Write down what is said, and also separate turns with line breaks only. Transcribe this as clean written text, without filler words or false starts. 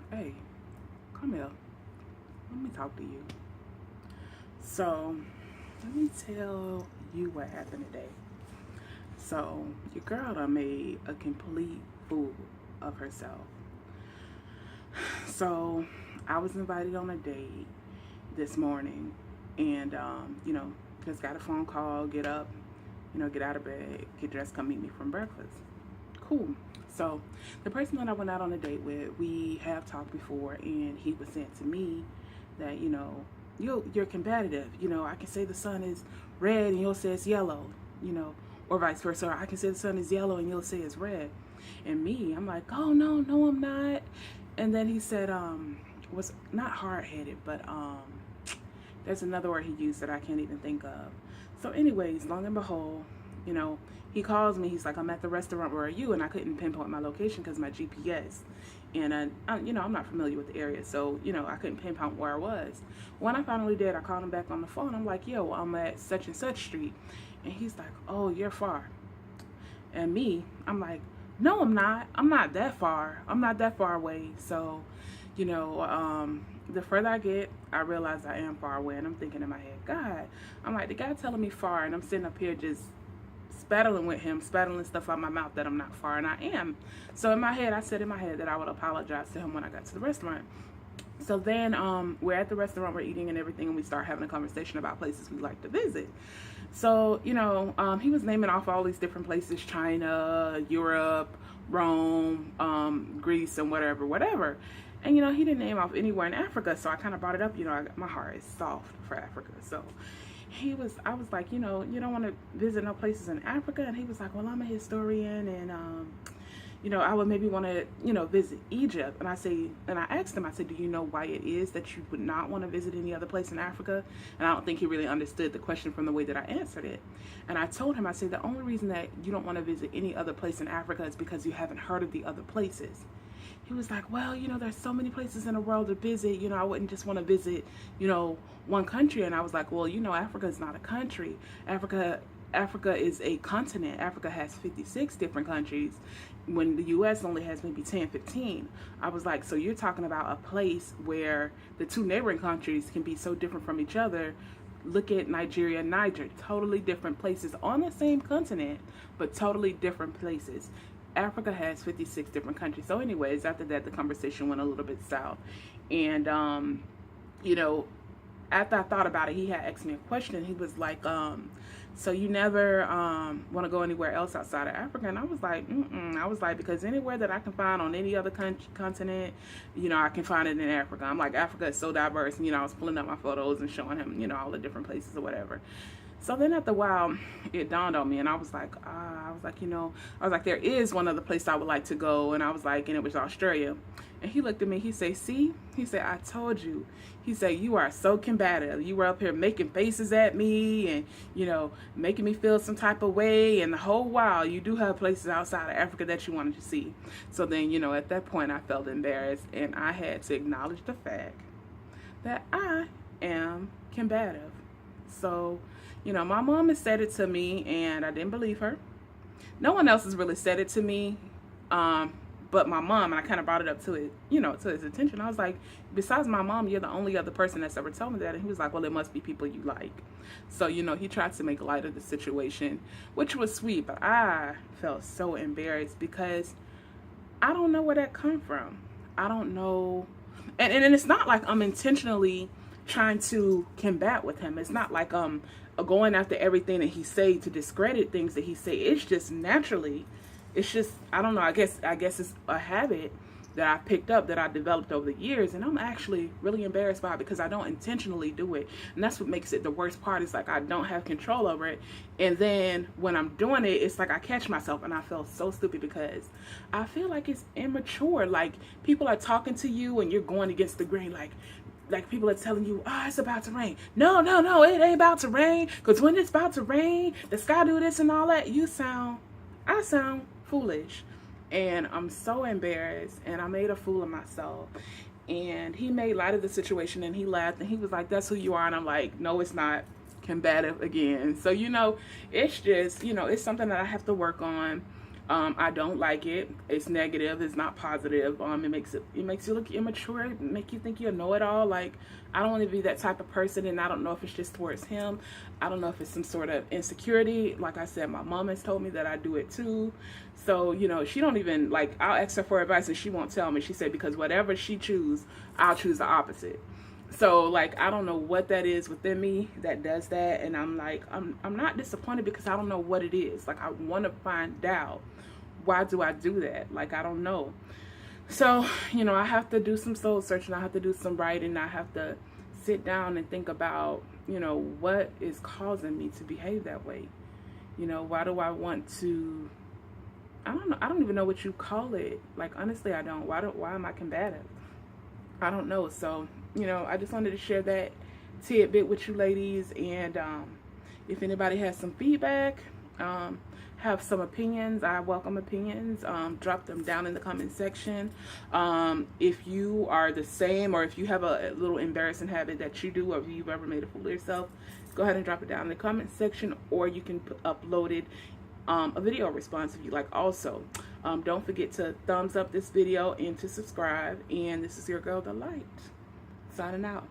Hey, come here. Let me talk to you. So, let me tell you what happened today. So, your girl done made a complete fool of herself. So, I was invited on a date this morning, and just got a phone call, get up, get out of bed, get dressed, come meet me from breakfast. Cool. So, the person that I went out on a date with, we have talked before, and he was saying to me that, you're combative. I can say the sun is red and you'll say it's yellow, you know, or vice versa. Or I can say the sun is yellow and you'll say it's red. And me, I'm like, oh, no, no, I'm not. And then he said, was not hard headed, but there's another word he used that I can't even think of. So, anyways, long and behold, you know, he calls me. He's like, I'm at the restaurant. Where are you? And I couldn't pinpoint my location because my GPS. And, I'm not familiar with the area. So, I couldn't pinpoint where I was. When I finally did, I called him back on the phone. I'm like, yo, I'm at such and such street. And he's like, oh, you're far. And me, I'm like, no, I'm not. I'm not that far. I'm not that far away. So, the further I get, I realize I am far away. And I'm thinking in my head, God, I'm like, the guy telling me far. And I'm sitting up here just spattling with him, spattling stuff out my mouth that I'm not far, and I am. So in my head, I said in my head that I would apologize to him when I got to the restaurant. So then we're at the restaurant, we're eating and everything, and we start having a conversation about places we like to visit. So, he was naming off all these different places: China, Europe, Rome, Greece, and whatever. And, he didn't name off anywhere in Africa, so I kind of brought it up. My heart is soft for Africa. So I was like, you don't want to visit no places in Africa? And he was like, well, I'm a historian, and, I would maybe want to, visit Egypt. And I asked him, I said, do you know why it is that you would not want to visit any other place in Africa? And I don't think he really understood the question from the way that I answered it. And I told him, I said, the only reason that you don't want to visit any other place in Africa is because you haven't heard of the other places. He was like, well, there's so many places in the world to visit. I wouldn't just want to visit, one country. And I was like, well, Africa is not a country. Africa is a continent. Africa has 56 different countries when the U.S. only has maybe 10, 15. I was like, so you're talking about a place where the two neighboring countries can be so different from each other. Look at Nigeria and Niger, totally different places on the same continent, but totally different places. Africa has 56 different countries. So anyways, after that, the conversation went a little bit south. And, after I thought about it, he had asked me a question. He was like, so you never want to go anywhere else outside of Africa? And I was like, I was like, because anywhere that I can find on any other continent, I can find it in Africa. I'm like, Africa is so diverse. And, I was pulling up my photos and showing him, all the different places or whatever. So then after a while, it dawned on me, and I was like, there is one other place I would like to go, and I was like, and it was Australia. And he looked at me, he said, see? He said, I told you. He said, you are so combative. You were up here making faces at me and, making me feel some type of way, and the whole while, you do have places outside of Africa that you wanted to see. So then, at that point, I felt embarrassed, and I had to acknowledge the fact that I am combative. So, my mom has said it to me, and I didn't believe her. No one else has really said it to me, but my mom, and I kind of brought it up to it, to his attention. I was like, besides my mom, you're the only other person that's ever told me that. And he was like, well, it must be people you like. So, he tried to make light of the situation, which was sweet, but I felt so embarrassed because I don't know where that come from. I don't know. And it's not like I'm intentionally trying to combat with him. It's not like going after everything that he say to discredit things that he say. It's just naturally, I don't know, I guess it's a habit that I picked up, that I developed over the years, and I'm actually really embarrassed by it because I don't intentionally do it. And that's what makes it the worst part. Is like I don't have control over it, and then when I'm doing it, it's like I catch myself, and I feel so stupid because I feel like it's immature. Like people are talking to you and you're going against the grain, like people are telling you, it's about to rain. No, it ain't about to rain. Because when it's about to rain, the sky do this and all that. I sound foolish. And I'm so embarrassed. And I made a fool of myself. And he made light of the situation, and he laughed. And he was like, that's who you are. And I'm like, no, it's not. Combative again. So, it's just, it's something that I have to work on. I don't like it. It's negative. It's not positive. It makes you look immature. Make you think you know it all. Like, I don't want to be that type of person, and I don't know if it's just towards him. I don't know if it's some sort of insecurity. Like I said, my mom has told me that I do it too. So, you know, she don't even, like, I'll ask her for advice and she won't tell me. She said, because whatever she choose, I'll choose the opposite. So, like, I don't know what that is within me that does that. And I'm like, I'm not disappointed because I don't know what it is. Like, I want to find out. Why do I do that? Like, I don't know. So, you know, I have to do some soul searching. I have to do some writing. I have to sit down and think about, you know, what is causing me to behave that way. You know, why do I want to, I don't know. I don't even know what you call it. Like, honestly, I don't. Why am I combative? I don't know. So, you know, I just wanted to share that tidbit with you ladies. And if anybody has some feedback, have some opinions, I welcome opinions. Drop them down in the comment section. If you are the same, or if you have a little embarrassing habit that you do, or if you've ever made a fool of yourself, go ahead and drop it down in the comment section, or you can upload it, a video response if you like also. Don't forget to thumbs up this video and to subscribe. And this is your girl, The Light, signing out.